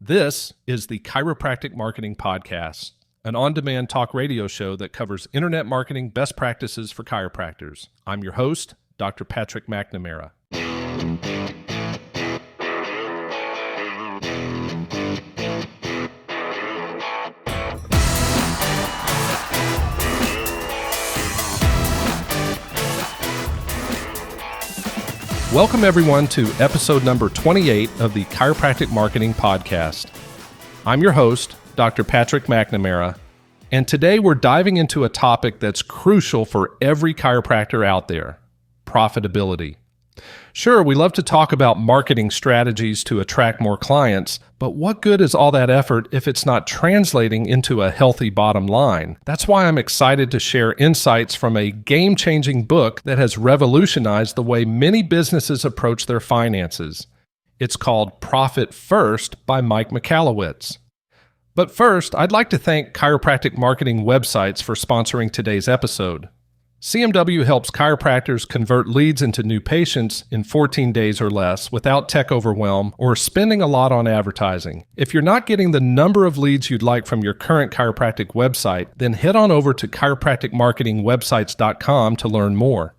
This is the Chiropractic Marketing Podcast, an on-demand talk radio show that covers internet marketing best practices for chiropractors. I'm your host, Dr. Patrick MacNamara. Welcome everyone to episode number 28 of the Chiropractic Marketing Podcast. I'm your host, Dr. Patrick MacNamara, and today we're diving into a topic that's crucial for every chiropractor out there: profitability. Sure, we love to talk about marketing strategies to attract more clients, but what good is all that effort if it's not translating into a healthy bottom line? That's why I'm excited to share insights from a game-changing book that has revolutionized the way many businesses approach their finances. It's called Profit First by Mike Michalowicz. But first, I'd like to thank chiropractic marketing websites for sponsoring today's episode. CMW helps chiropractors convert leads into new patients in 14 days or less without tech overwhelm or spending a lot on advertising. If you're not getting the number of leads you'd like from your current chiropractic website, then head on over to chiropracticmarketingwebsites.com to learn more.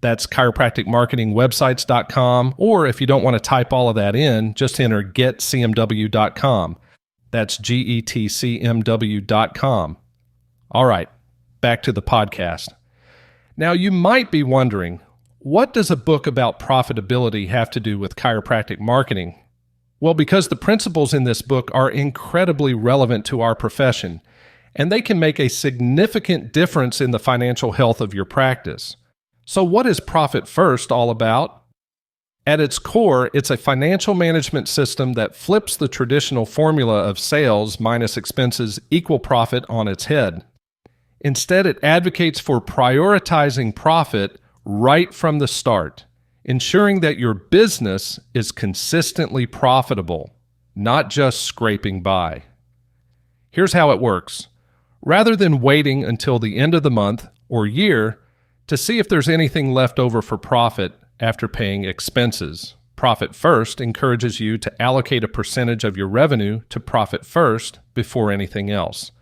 That's chiropracticmarketingwebsites.com, or if you don't want to type all of that in, just enter getcmw.com. That's getcmw.com. All right, back to the podcast. Now, you might be wondering, what does a book about profitability have to do with chiropractic marketing? Well, because the principles in this book are incredibly relevant to our profession, and they can make a significant difference in the financial health of your practice. So what is Profit First all about? At its core, it's a financial management system that flips the traditional formula of sales minus expenses equal profit on its head. Instead, it advocates for prioritizing profit right from the start, ensuring that your business is consistently profitable, not just scraping by. Here's how it works. Rather than waiting until the end of the month or year to see if there's anything left over for profit after paying expenses, Profit First encourages you to allocate a percentage of your revenue to profit first before anything else.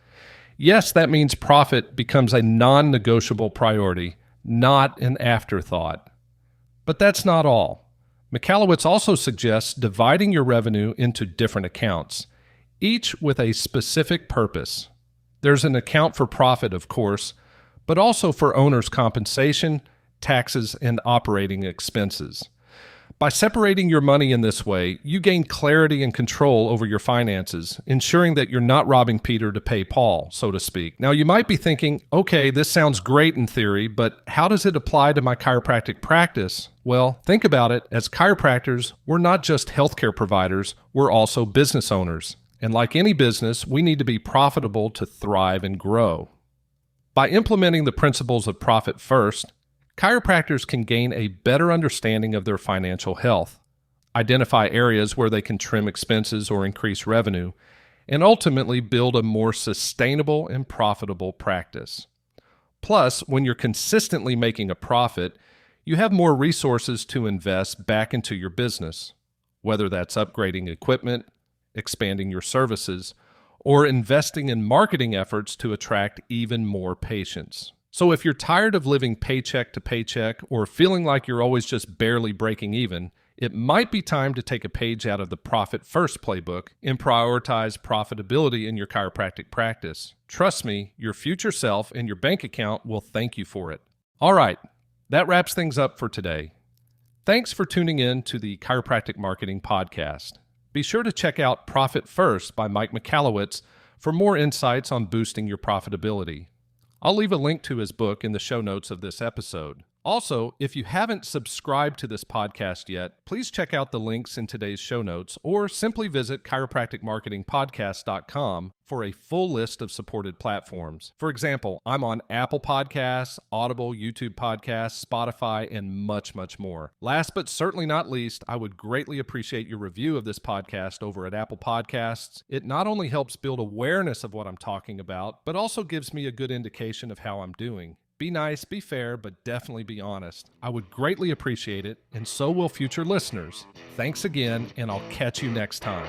Yes, that means profit becomes a non-negotiable priority, not an afterthought. But that's not all. Michalowicz also suggests dividing your revenue into different accounts, each with a specific purpose. There's an account for profit, of course, but also for owner's compensation, taxes, and operating expenses. By separating your money in this way, you gain clarity and control over your finances, ensuring that you're not robbing Peter to pay Paul, so to speak. Now, you might be thinking, okay, this sounds great in theory, but how does it apply to my chiropractic practice? Well, think about it. As chiropractors, we're not just healthcare providers, we're also business owners. And like any business, we need to be profitable to thrive and grow. By implementing the principles of Profit First, chiropractors can gain a better understanding of their financial health, identify areas where they can trim expenses or increase revenue, and ultimately build a more sustainable and profitable practice. Plus, when you're consistently making a profit, you have more resources to invest back into your business, whether that's upgrading equipment, expanding your services, or investing in marketing efforts to attract even more patients. So if you're tired of living paycheck to paycheck or feeling like you're always just barely breaking even, it might be time to take a page out of the Profit First playbook and prioritize profitability in your chiropractic practice. Trust me, your future self and your bank account will thank you for it. All right, that wraps things up for today. Thanks for tuning in to the Chiropractic Marketing Podcast. Be sure to check out Profit First by Mike Michalowicz for more insights on boosting your profitability. I'll leave a link to his book in the show notes of this episode. Also, if you haven't subscribed to this podcast yet, please check out the links in today's show notes or simply visit chiropracticmarketingpodcast.com for a full list of supported platforms. For example, I'm on Apple Podcasts, Audible, YouTube Podcasts, Spotify, and much, much more. Last but certainly not least, I would greatly appreciate your review of this podcast over at Apple Podcasts. It not only helps build awareness of what I'm talking about, but also gives me a good indication of how I'm doing. Be nice, be fair, but definitely be honest. I would greatly appreciate it, and so will future listeners. Thanks again, and I'll catch you next time.